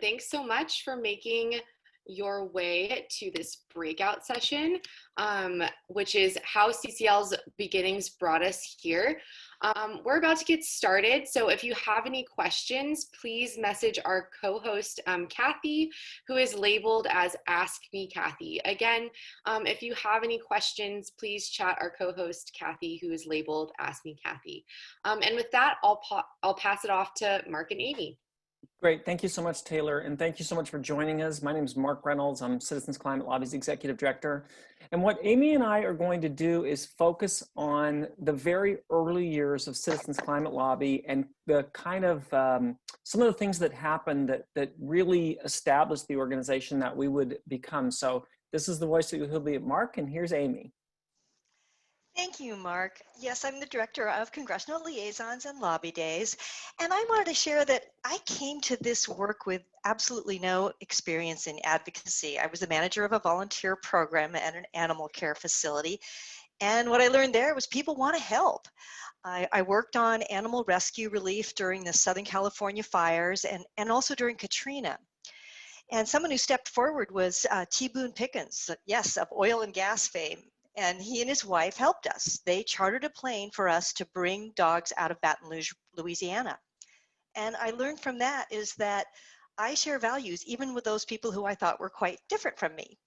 thanks so much for making your way to this breakout session, which is how CCL's beginnings brought us here. We're about to get started, so if you have any questions, please message our co-host, Kathy, who is labeled as Ask Me Kathy. Again, if you have any questions, please chat our co-host, Kathy, who is labeled Ask Me Kathy. And with that, I'll pass it off to Mark and Amy. Great. Thank you so much, Taylor. And thank you so much for joining us. My name is Mark Reynolds. I'm Citizens Climate Lobby's Executive Director. And what Amy and I are going to do is focus on the very early years of Citizens Climate Lobby and the kind of some of the things that happened that really established the organization that we would become. So this is the voice that will be Mark, and here's Amy. Thank you, Mark. Yes, I'm the Director of Congressional Liaisons and Lobby Days, and I wanted to share that I came to this work with absolutely no experience in advocacy. I was the manager of a volunteer program at an animal care facility, and what I learned there was people want to help. I worked on animal rescue relief during the Southern California fires and also during Katrina. And someone who stepped forward was T. Boone Pickens, yes, of oil and gas fame. And he and his wife helped us. They chartered a plane for us to bring dogs out of Baton Rouge, Louisiana. And I learned from that is that I share values even with those people who I thought were quite different from me.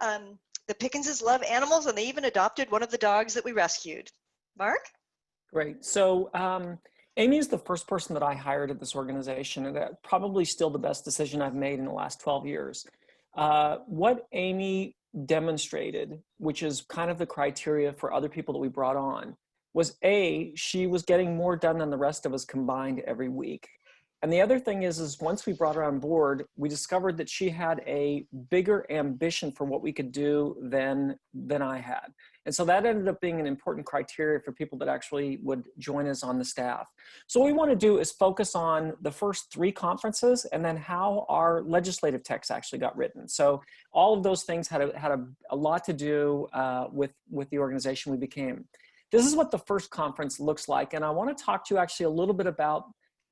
The Pickenses love animals, and they even adopted one of the dogs that we rescued. Mark? Great. So Amy is the first person that I hired at this organization, and that's probably still the best decision I've made in the last 12 years. What Amy demonstrated, which is kind of the criteria for other people that we brought on, was she was getting more done than the rest of us combined every week. And the other thing is once we brought her on board, we discovered that she had a bigger ambition for what we could do than I had. And so that ended up being an important criteria for people that actually would join us on the staff. So what we want to do is focus on the first 3 conferences and then how our legislative text actually got written. So all of those things had a lot to do with the organization we became. This is what the first conference looks like. And I want to talk to you actually a little bit about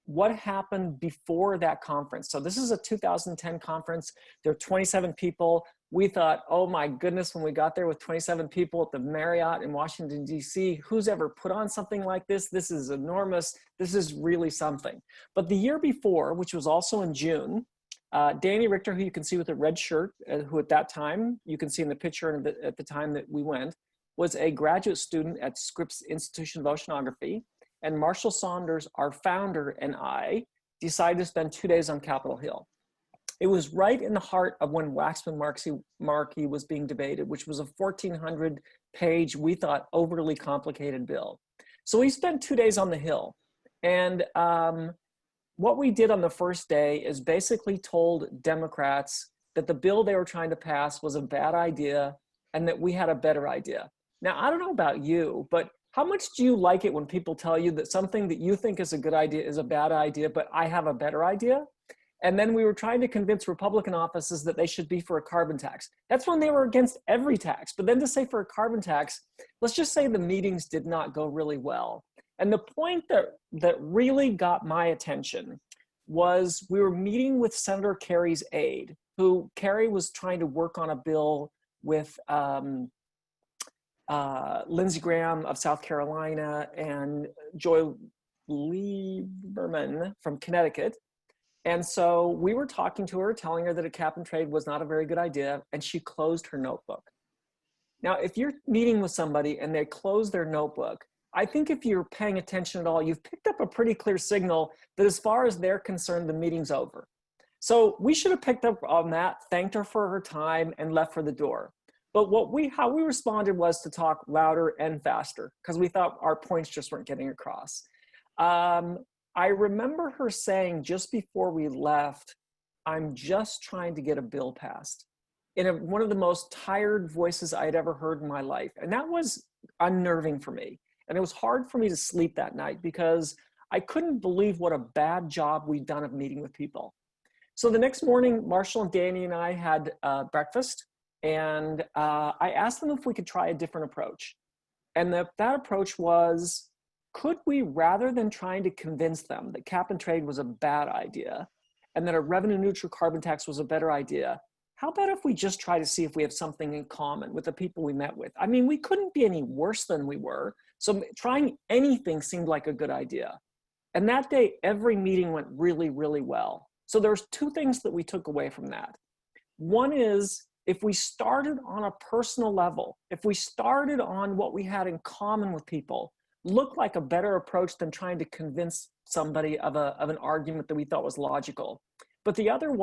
what happened before that conference. So this is a 2010 conference. There are 27 people. We thought, oh my goodness, when we got there with 27 people at the Marriott in Washington, D.C., who's ever put on something like this? This is enormous. This is really something. But the year before, which was also in June, Danny Richter, who you can see with a red shirt, who at that time, you can see in the picture at the time that we went, was a graduate student at Scripps Institution of Oceanography. And Marshall Saunders, our founder, and I decided to spend 2 days on Capitol Hill. It was right in the heart of when Waxman-Markey was being debated, which was a 1,400-page, we thought, overly complicated bill. So we spent 2 days on the Hill. And what we did on the first day is basically told Democrats that the bill they were trying to pass was a bad idea and that we had a better idea. Now, I don't know about you, but how much do you like it when people tell you that something that you think is a good idea is a bad idea, but I have a better idea? And then we were trying to convince Republican offices that they should be for a carbon tax. That's when they were against every tax. But then to say for a carbon tax, let's just say the meetings did not go really well. And the point that really got my attention was we were meeting with Senator Kerry's aide, who Kerry was trying to work on a bill with Lindsey Graham of South Carolina and Joy Lieberman from Connecticut. And so we were talking to her, telling her that a cap and trade was not a very good idea, and she closed her notebook. Now, if you're meeting with somebody and they close their notebook, I think if you're paying attention at all, you've picked up a pretty clear signal that as far as they're concerned, the meeting's over. So we should have picked up on that, thanked her for her time, and left for the door. But how we responded was to talk louder and faster because we thought our points just weren't getting across. I remember her saying just before we left, I'm just trying to get a bill passed, in one of the most tired voices I'd ever heard in my life. And that was unnerving for me. And it was hard for me to sleep that night because I couldn't believe what a bad job we'd done of meeting with people. So the next morning, Marshall and Danny and I had breakfast. And I asked them if we could try a different approach. And that approach was, could we, rather than trying to convince them that cap and trade was a bad idea, and that a revenue neutral carbon tax was a better idea, how about if we just try to see if we have something in common with the people we met with? I mean, we couldn't be any worse than we were. So trying anything seemed like a good idea. And that day, every meeting went really, really well. So there's two things that we took away from that. One is, if we started on a personal level, if we started on what we had in common with people, looked like a better approach than trying to convince somebody of an argument that we thought was logical. But the other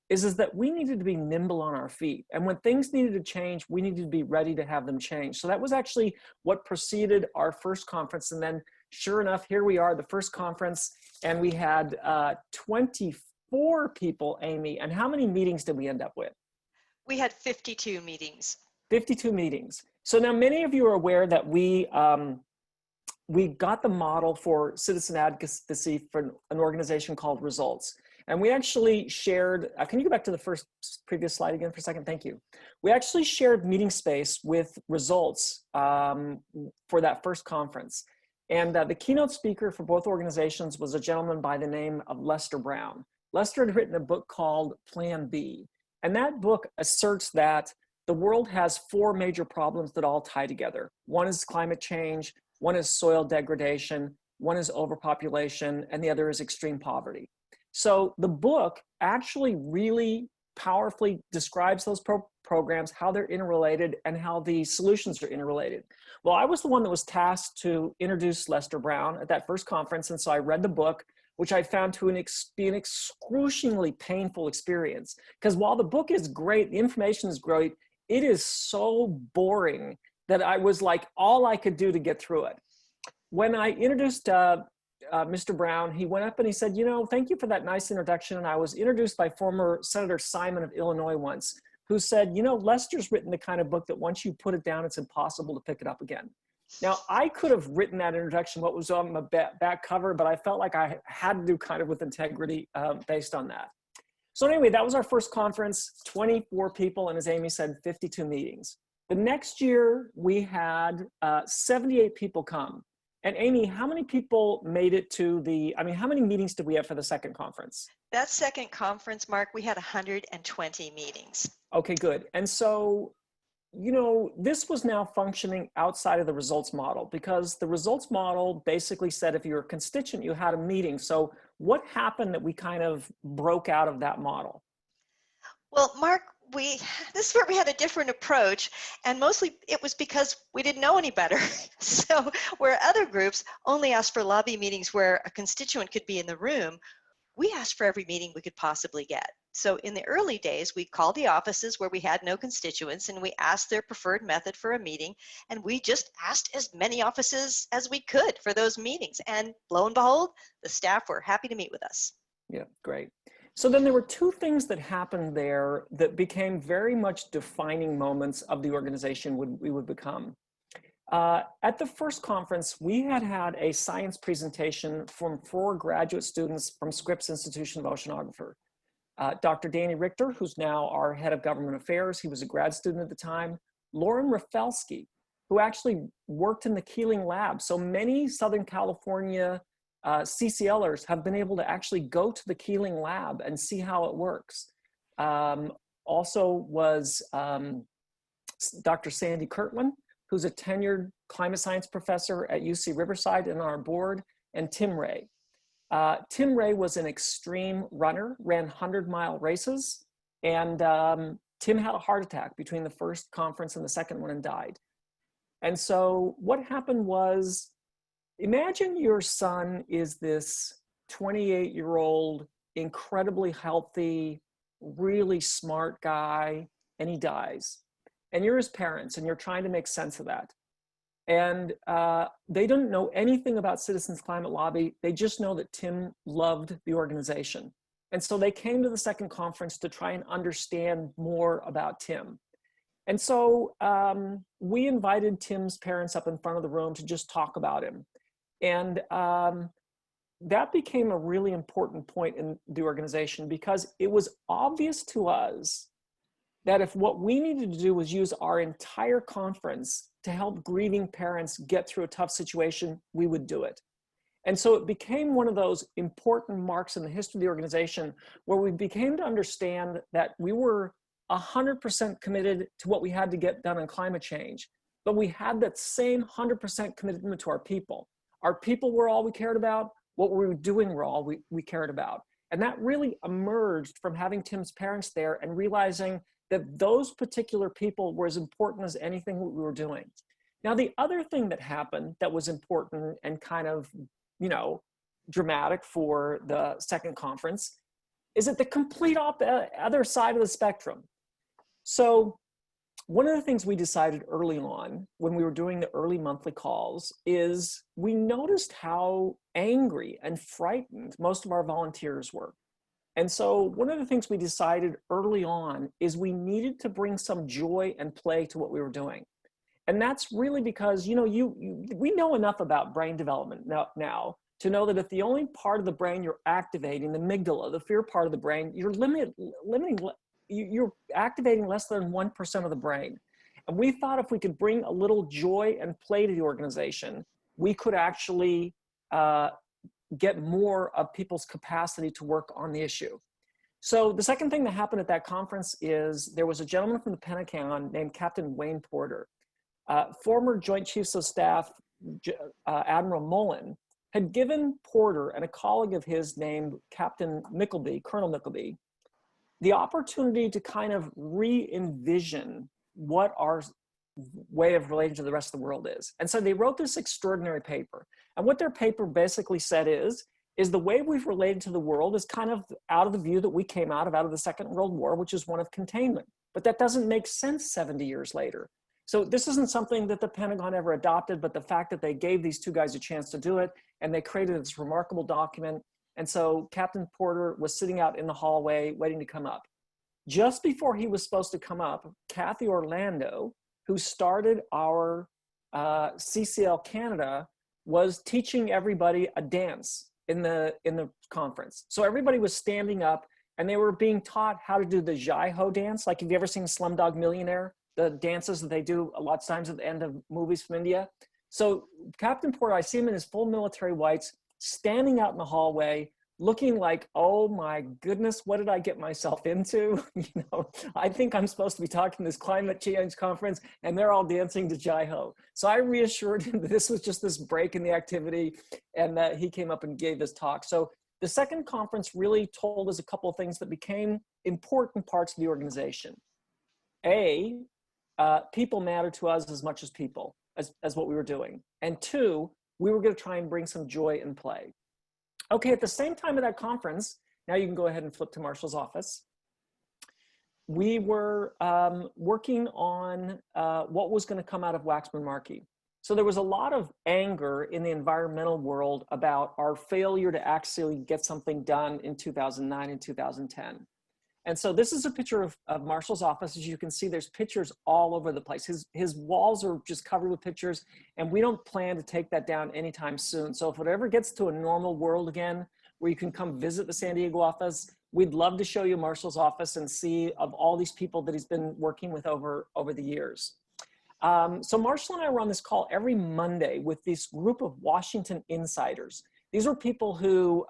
is that we needed to be nimble on our feet. And when things needed to change, we needed to be ready to have them change. So that was actually what preceded our first conference. And then sure enough, here we are, the first conference, and we had 24 people, Amy. And how many meetings did we end up with? We had 52 meetings. 52 meetings. So now many of you are aware that we got the model for citizen advocacy for an organization called Results. And we actually shared, can you go back to the previous slide again for a second? Thank you. We actually shared meeting space with Results for that first conference. And the keynote speaker for both organizations was a gentleman by the name of Lester Brown. Lester had written a book called Plan B. And that book asserts that the world has four major problems that all tie together. One is climate change, one is soil degradation, one is overpopulation, and the other is extreme poverty. So the book actually really powerfully describes those programs, how they're interrelated, and how the solutions are interrelated. Well, I was the one that was tasked to introduce Lester Brown at that first conference, and so I read the book, which I found to be an excruciatingly painful experience. Because while the book is great, the information is great, it is so boring that I was like, all I could do to get through it. When I introduced Mr. Brown, he went up and he said, you know, thank you for that nice introduction. And I was introduced by former Senator Simon of Illinois once, who said, you know, Lester's written the kind of book that once you put it down, it's impossible to pick it up again. Now, I could have written that introduction, what was on my back cover, but I felt like I had to do kind of with integrity based on that. So anyway, that was our first conference, 24 people, and as Amy said, 52 meetings. The next year, we had 78 people come. And Amy, how many people made it to how many meetings did we have for the second conference? That second conference, Mark, we had 120 meetings. Okay, good. And so, you know, this was now functioning outside of the results model, because the results model basically said if you were a constituent, you had a meeting. So what happened that we kind of broke out of that model? Well, Mark, this is where we had a different approach, and mostly it was because we didn't know any better. So where other groups only asked for lobby meetings where a constituent could be in the room, we asked for every meeting we could possibly get. So in the early days, we called the offices where we had no constituents, and we asked their preferred method for a meeting, and we just asked as many offices as we could for those meetings. And lo and behold, the staff were happy to meet with us. Yeah, great. So then there were two things that happened there that became very much defining moments of the organization we would become. At the first conference, we had a science presentation from 4 graduate students from Scripps Institution of Oceanographer. Dr. Danny Richter, who's now our head of government affairs, he was a grad student at the time. Lauren Rafelsky, who actually worked in the Keeling lab. So many Southern California CCLers have been able to actually go to the Keeling lab and see how it works. Also was Dr. Sandy Kirtland, who's a tenured climate science professor at UC Riverside and on our board, and Tim Ray. Tim Ray was an extreme runner, ran 100-mile races, and Tim had a heart attack between the first conference and the second one and died. And so what happened was, imagine your son is this 28-year-old, incredibly healthy, really smart guy, and he dies. And you're his parents, and you're trying to make sense of that. And they don't know anything about Citizens Climate Lobby. They just know that Tim loved the organization. And so they came to the second conference to try and understand more about Tim. And so we invited Tim's parents up in front of the room to just talk about him. And that became a really important point in the organization, because it was obvious to us that if what we needed to do was use our entire conference to help grieving parents get through a tough situation, we would do it. And so it became one of those important marks in the history of the organization where we became to understand that we were 100% committed to what we had to get done on climate change, but we had that same 100% commitment to our people. Our people were all we cared about. What we were doing were all we cared about. And that really emerged from having Tim's parents there and realizing that those particular people were as important as anything we were doing. Now, the other thing that happened that was important and kind of, you know, dramatic for the second conference is at the complete other side of the spectrum. So one of the things we decided early on when we were doing the early monthly calls is we noticed how angry and frightened most of our volunteers were. And so one of the things we decided early on is we needed to bring some joy and play to what we were doing. And that's really because, you know, we know enough about brain development now to know that if the only part of the brain you're activating, the amygdala, the fear part of the brain, you're activating less than 1% of the brain. And we thought if we could bring a little joy and play to the organization, we could actually get more of people's capacity to work on the issue. So the second thing that happened at that conference is there was a gentleman from the Pentagon named Captain Wayne Porter. Former Joint Chiefs of Staff Admiral Mullen had given Porter and a colleague of his named Captain Mickleby, Colonel Mickleby, the opportunity to kind of re-envision what our way of relating to the rest of the world is. And so they wrote this extraordinary paper. And what their paper basically said is the way we've related to the world is kind of out of the view that we came out of the Second World War, which is one of containment. But that doesn't make sense 70 years later. So this isn't something that the Pentagon ever adopted, but the fact that they gave these two guys a chance to do it, and they created this remarkable document. And so Captain Porter was sitting out in the hallway waiting to come up. Just before he was supposed to come up, Kathy Orlando, who started our CCL Canada, was teaching everybody a dance in the conference. So everybody was standing up and they were being taught how to do the Jai Ho dance. Like, have you ever seen Slumdog Millionaire? The dances that they do a lot of times at the end of movies from India. So Captain Porter, I see him in his full military whites, standing out in the hallway, looking like, oh my goodness, what did I get myself into? You know, I think I'm supposed to be talking this climate change conference, and they're all dancing to Jai Ho. So I reassured him that this was just this break in the activity, and that he came up and gave this talk. So the second conference really told us a couple of things that became important parts of the organization. People matter to us as much as people, as what we were doing. And two, we were going to try and bring some joy and play. Okay, at the same time of that conference, now you can go ahead and flip to Marshall's office. We were working on what was going to come out of Waxman-Markey. So there was a lot of anger in the environmental world about our failure to actually get something done in 2009 and 2010. And so this is a picture of Marshall's office. As you can see, there's pictures all over the place. His walls are just covered with pictures, and we don't plan to take that down anytime soon. So if it ever gets to a normal world again, where you can come visit the San Diego office, we'd love to show you Marshall's office and see of all these people that he's been working with over the years. So Marshall and I were on this call every Monday with this group of Washington insiders. These were people who,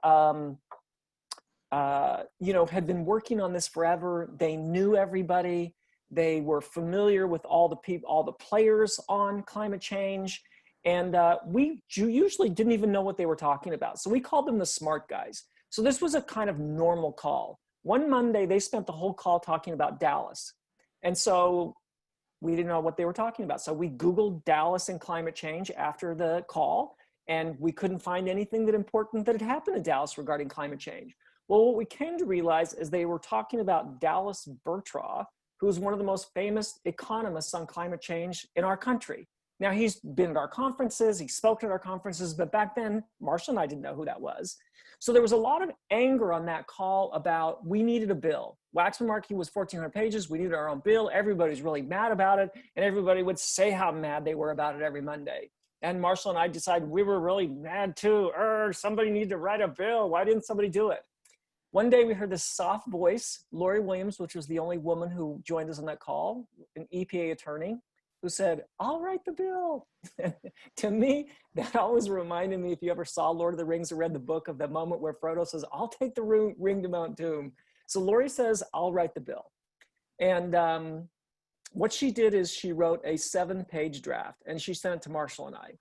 you know, had been working on this forever. They knew everybody. They were familiar with all the players on climate change. And we usually didn't even know what they were talking about. So we called them the smart guys. So this was a kind of normal call. One Monday, they spent the whole call talking about Dallas. And so we didn't know what they were talking about. So we Googled Dallas and climate change after the call, and we couldn't find anything important that had happened in Dallas regarding climate change. Well, what we came to realize is they were talking about Dallas Bertraw, who's one of the most famous economists on climate change in our country. Now, he's been at our conferences, he spoke at our conferences, but back then, Marshall and I didn't know who that was. So there was a lot of anger on that call about we needed a bill. Waxman-Markey was 1,400 pages, we needed our own bill, everybody's really mad about it, and everybody would say how mad they were about it every Monday. And Marshall and I decided we were really mad too. Somebody needed to write a bill, why didn't somebody do it? One day we heard this soft voice, Lori Williams, which was the only woman who joined us on that call, an EPA attorney. who said, "I'll write the bill." To me, that always reminded me, if you ever saw Lord of the Rings or read the book, of the moment where Frodo says, "I'll take the ring to Mount Doom." So Lori says, "I'll write the bill." And what she did is she wrote a 7-page draft and she sent it to Marshall and I.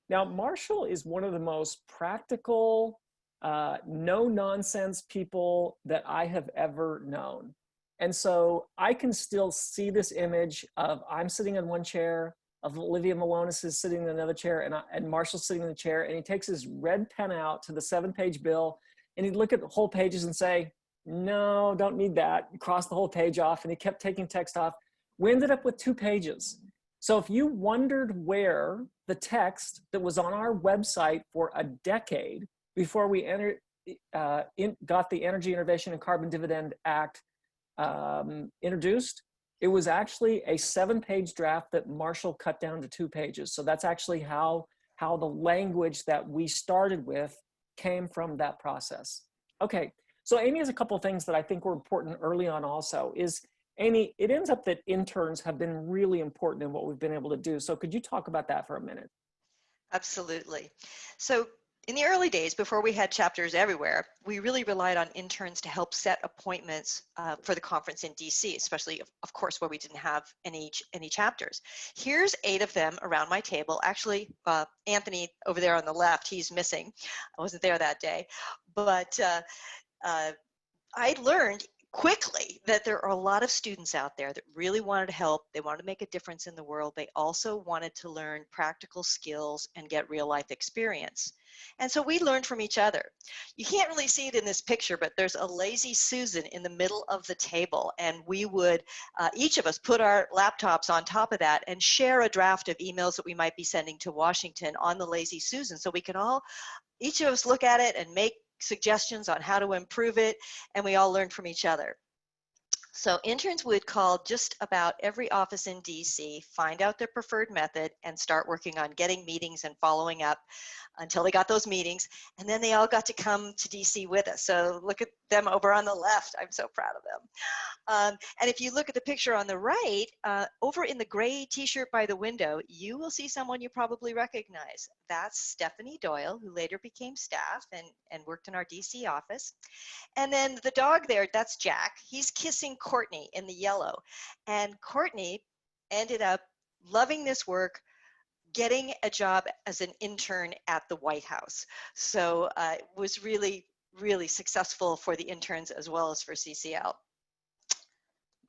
Now, Marshall is one of the most practical, no nonsense people that I have ever known. And so I can still see this image of I'm sitting in one chair, of Olivia Malonis is sitting in another chair, and Marshall's sitting in the chair, and he takes his red pen out to the 7-page bill, and he'd look at the whole pages and say, "No, don't need that." Cross the whole page off, and he kept taking text off. We ended up with 2 pages. So if you wondered where the text that was on our website for a decade before we got the Energy Innovation and Carbon Dividend Act introduced, it was actually a 7-page draft that Marshall cut down to 2 pages. So that's actually how the language that we started with came from that process. Okay, so Amy has a couple of things that I think were important early on also. Amy, it ends up that interns have been really important in what we've been able to do. So could you talk about that for a minute? Absolutely. So in the early days, before we had chapters everywhere, we really relied on interns to help set appointments for the conference in DC, especially, of course, where we didn't have any chapters. Here's 8 of them around my table. Actually, Anthony over there on the left, he's missing. I wasn't there that day. But I learned quickly that there are a lot of students out there that really wanted to help. They wanted to make a difference in the world. They also wanted to learn practical skills and get real life experience. And so we learned from each other. You can't really see it in this picture, but there's a lazy Susan in the middle of the table. And we would, each of us, put our laptops on top of that and share a draft of emails that we might be sending to Washington on the lazy Susan. So we can all, each of us, look at it and make suggestions on how to improve it, and we all learned from each other. So interns would call just about every office in DC, find out their preferred method, and start working on getting meetings and following up until they got those meetings. And then they all got to come to DC with us. So look at them over on the left. I'm so proud of them. And if you look at the picture on the right, over in the gray t-shirt by the window, you will see someone you probably recognize. That's Stephanie Doyle, who later became staff and worked in our DC office. And then the dog there, that's Jack. He's kissing Courtney in the yellow. And Courtney ended up loving this work, getting a job as an intern at the White House. So it was really, really successful for the interns as well as for CCL.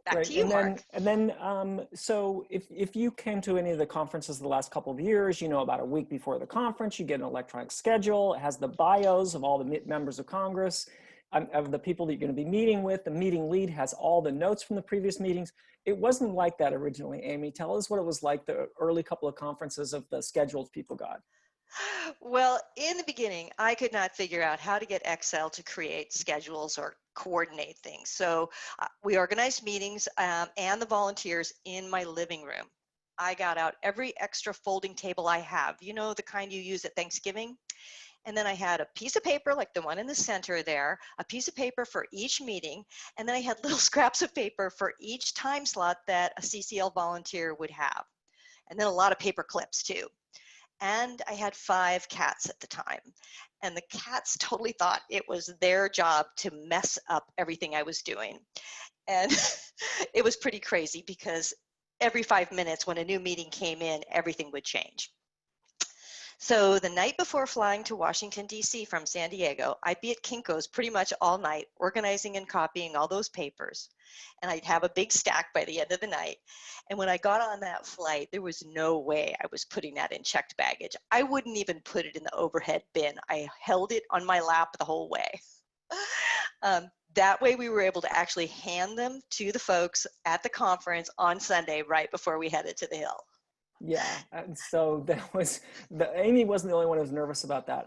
Back to you, Mark. And then, so if you came to any of the conferences the last couple of years, you know, about a week before the conference, you get an electronic schedule. It has the bios of all the members of Congress, of the people that you're going to be meeting with. The meeting lead has all the notes from the previous meetings. It wasn't like that originally. Amy, tell us what it was like the early couple of conferences of the schedules people got. Well, in the beginning, I could not figure out how to get Excel to create schedules or coordinate things. So we organized meetings and the volunteers in my living room. I got out every extra folding table I have, you know, the kind you use at Thanksgiving. And then I had a piece of paper like the one in the center there, a piece of paper for each meeting, and then I had little scraps of paper for each time slot that a CCL volunteer would have. And then a lot of paper clips too. And I had 5 cats at the time. And the cats totally thought it was their job to mess up everything I was doing. And it was pretty crazy because every 5 minutes when a new meeting came in, everything would change. So the night before flying to Washington, D.C. from San Diego, I'd be at Kinko's pretty much all night, organizing and copying all those papers. And I'd have a big stack by the end of the night. And when I got on that flight, there was no way I was putting that in checked baggage. I wouldn't even put it in the overhead bin. I held it on my lap the whole way. That way we were able to actually hand them to the folks at the conference on Sunday right before we headed to the Hill. Yeah, and so Amy wasn't the only one who was nervous about that.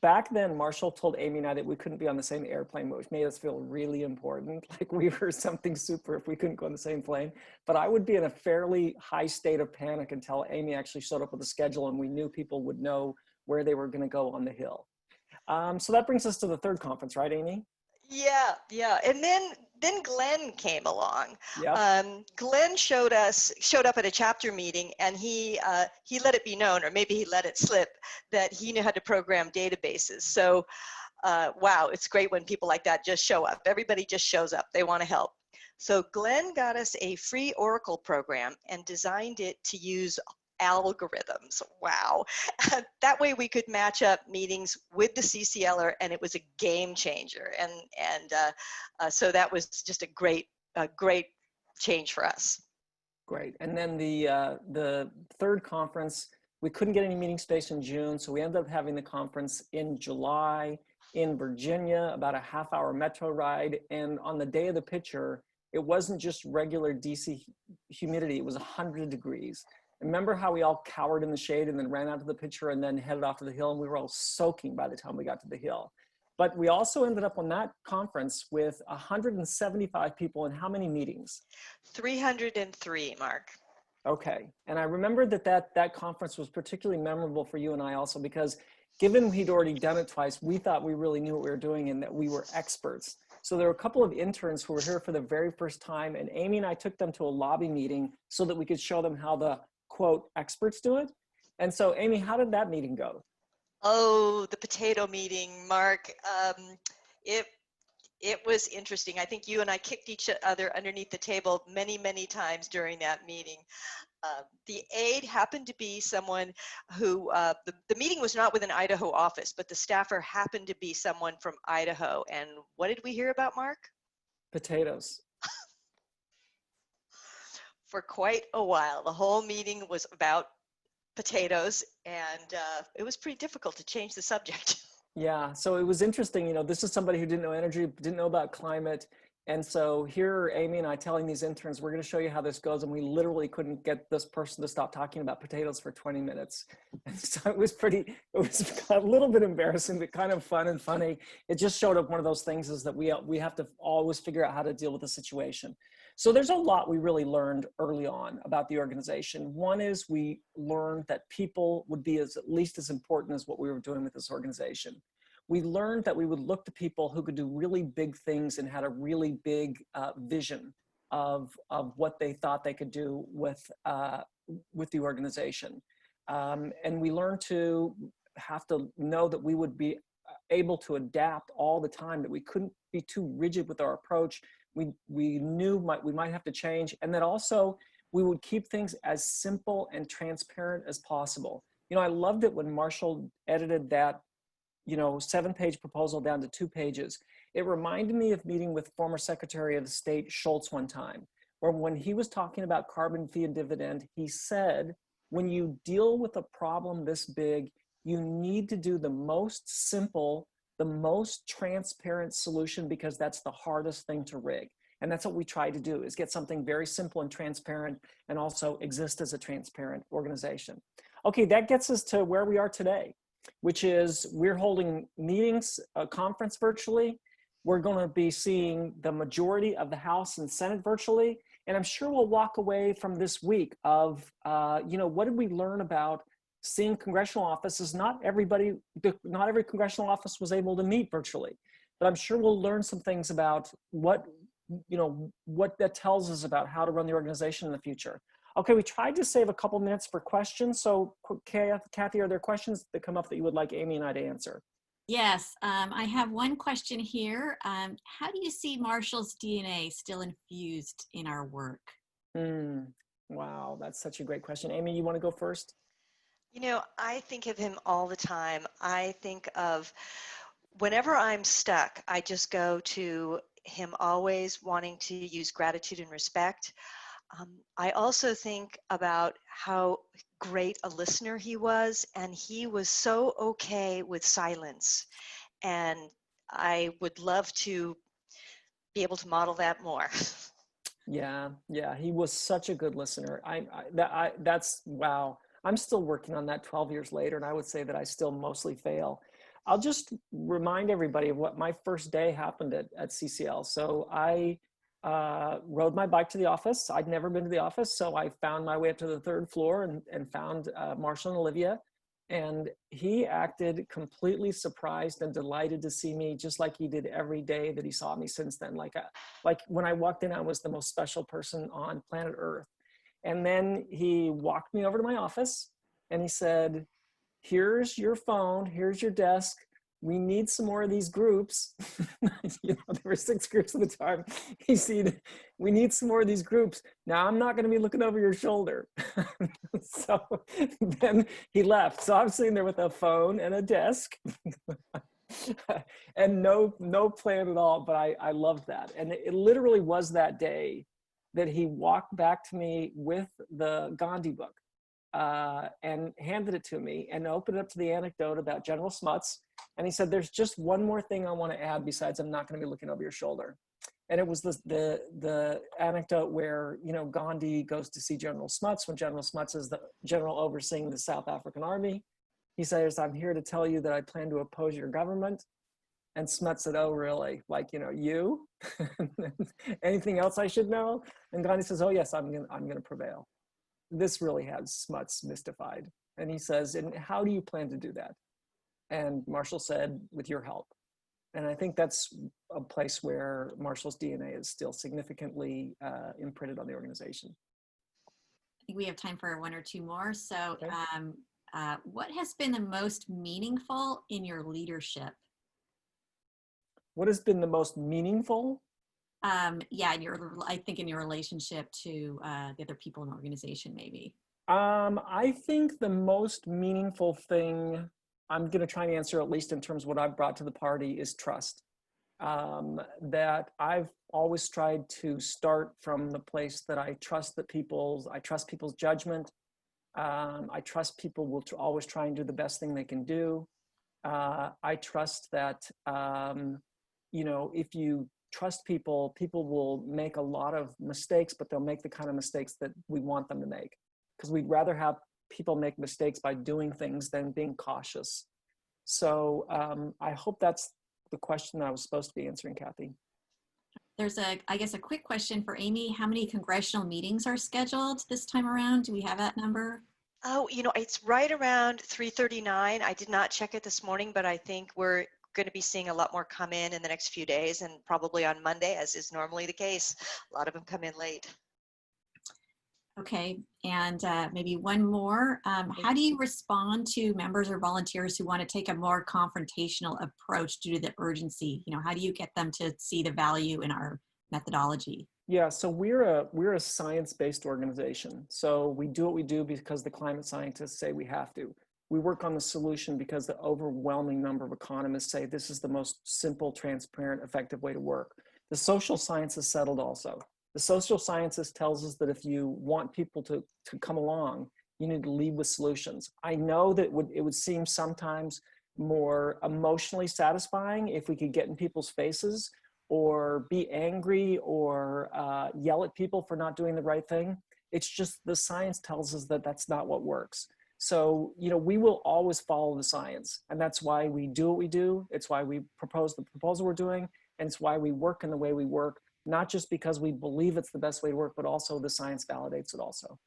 Back then, Marshall told Amy and I that we couldn't be on the same airplane, which made us feel really important, like we were something super if we couldn't go on the same plane. But I would be in a fairly high state of panic until Amy actually showed up with a schedule and we knew people would know where they were going to go on the Hill. So that brings us to the third conference, right, Amy? Yeah. And then then Glenn came along. Yep. Glenn showed up at a chapter meeting, and he let it be known, or maybe he let it slip, that he knew how to program databases. So wow, it's great when people like that just show up. Everybody just shows up. They want to help. So Glenn got us a free Oracle program and designed it to use algorithms. Wow. That way we could match up meetings with the CCLer, and it was a game changer. So that was just a great change for us. Great. And then the third conference, we couldn't get any meeting space in June, so we ended up having the conference in July in Virginia, about a half-hour metro ride. And on the day of the picture, it wasn't just regular DC humidity, it was 100 degrees. Remember how we all cowered in the shade and then ran out to the picture and then headed off to the hill, and we were all soaking by the time we got to the hill. But we also ended up on that conference with 175 people, and how many meetings? 303, Mark. Okay. And I remember that conference was particularly memorable for you and I also, because given we'd already done it twice, we thought we really knew what we were doing and that we were experts. So there were a couple of interns who were here for the very first time, and Amy and I took them to a lobby meeting so that we could show them how the, quote, experts do it. And so, Amy, how did that meeting go? Oh, the potato meeting, Mark. It was interesting. I think you and I kicked each other underneath the table many, many times during that meeting. The aide happened to be someone who, the meeting was not with an Idaho office, but the staffer happened to be someone from Idaho. And what did we hear about, Mark? Potatoes. For quite a while. The whole meeting was about potatoes, and it was pretty difficult to change the subject. Yeah, so it was interesting. You know, this is somebody who didn't know energy, didn't know about climate. And so here are Amy and I telling these interns, we're going to show you how this goes. And we literally couldn't get this person to stop talking about potatoes for 20 minutes. And so it was a little bit embarrassing, but kind of fun and funny. It just showed up one of those things is that we have to always figure out how to deal with the situation. So there's a lot we really learned early on about the organization. One is we learned that people would be at least as important as what we were doing with this organization. We learned that we would look to people who could do really big things and had a really big vision of what they thought they could do with the organization. And we learned to have to know that we would be able to adapt all the time, that we couldn't be too rigid with our approach. We knew we might have to change, and that also we would keep things as simple and transparent as possible. You know, I loved it when Marshall edited that 7-page proposal down to 2 pages. It reminded me of meeting with former Secretary of State Schultz one time, where when he was talking about carbon fee and dividend, he said, when you deal with a problem this big, you need to do the most simple, the most transparent solution, because that's the hardest thing to rig. And that's what we try to do, is get something very simple and transparent and also exist as a transparent organization. Okay, that gets us to where we are today, which is we're holding meetings, a conference virtually. We're going to be seeing the majority of the House and Senate virtually. And I'm sure we'll walk away from this week of, what did we learn about seeing congressional offices? Not every congressional office was able to meet virtually, but I'm sure we'll learn some things about what that tells us about how to run the organization in the future. Okay, we tried to save a couple minutes for questions. So Kathy, are there questions that come up that you would like Amy and I to answer? Yes, I have one question here. How do you see Marshall's DNA still infused in our work? Wow, that's such a great question. Amy, you want to go first? I think of him all the time. I think of whenever I'm stuck, I just go to him always wanting to use gratitude and respect. I also think about how great a listener he was, and he was so okay with silence. And I would love to be able to model that more. Yeah, he was such a good listener. That's wow. I'm still working on that 12 years later, and I would say that I still mostly fail. I'll just remind everybody of what my first day happened at CCL. So I rode my bike to the office. I'd never been to the office, so I found my way up to the 3rd floor and found Marshall and Olivia. And he acted completely surprised and delighted to see me, just like he did every day that he saw me since then. Like when I walked in, I was the most special person on planet Earth. And then he walked me over to my office and he said, here's your phone, here's your desk. We need some more of these groups. There were 6 groups at the time. He said, we need some more of these groups. Now I'm not going to be looking over your shoulder. So then he left. So I'm sitting there with a phone and a desk and no plan at all. But I loved that. And it literally was that day that he walked back to me with the Gandhi book and handed it to me and opened it up to the anecdote about General Smuts. And he said, there's just one more thing I want to add besides I'm not going to be looking over your shoulder. And it was the anecdote where, Gandhi goes to see General Smuts when General Smuts is the general overseeing the South African Army. He says, I'm here to tell you that I plan to oppose your government. And Smuts said, oh, really? Like, you? Anything else I should know? And Gandhi says, oh, yes, I'm going to prevail. This really has Smuts mystified. And he says, and how do you plan to do that? And Marshall said, with your help. And I think that's a place where Marshall's DNA is still significantly imprinted on the organization. I think we have time for 1 or 2 more. So Okay. What has been the most meaningful in your leadership? What has been the most meaningful? I think in your relationship to the other people in the organization, maybe. I think the most meaningful thing, I'm going to try and answer at least in terms of what I've brought to the party, is trust. That I've always tried to start from the place that I trust people's judgment. I trust people will always try and do the best thing they can do. I trust that, if you trust people, people will make a lot of mistakes, but they'll make the kind of mistakes that we want them to make. Because we'd rather have people make mistakes by doing things than being cautious. So I hope that's the question I was supposed to be answering, Kathy. There's a quick question for Amy. How many congressional meetings are scheduled this time around? Do we have that number? Oh, it's right around 339. I did not check it this morning, but I think we're going to be seeing a lot more come in the next few days, and probably on Monday, as is normally the case. A lot of them come in late. Okay, and maybe one more. How do you respond to members or volunteers who want to take a more confrontational approach due to the urgency? How do you get them to see the value in our methodology? Yeah, so we're a science-based organization. So we do what we do because the climate scientists say we have to. We work on the solution because the overwhelming number of economists say this is the most simple, transparent, effective way to work. The social sciences settled also. The social sciences tells us that if you want people to come along, you need to lead with solutions. I know that it would seem sometimes more emotionally satisfying if we could get in people's faces or be angry or yell at people for not doing the right thing. It's just the science tells us that that's not what works. So, we will always follow the science, and that's why we do what we do. It's why we propose the proposal we're doing, and it's why we work in the way we work, not just because we believe it's the best way to work, but also the science validates it also.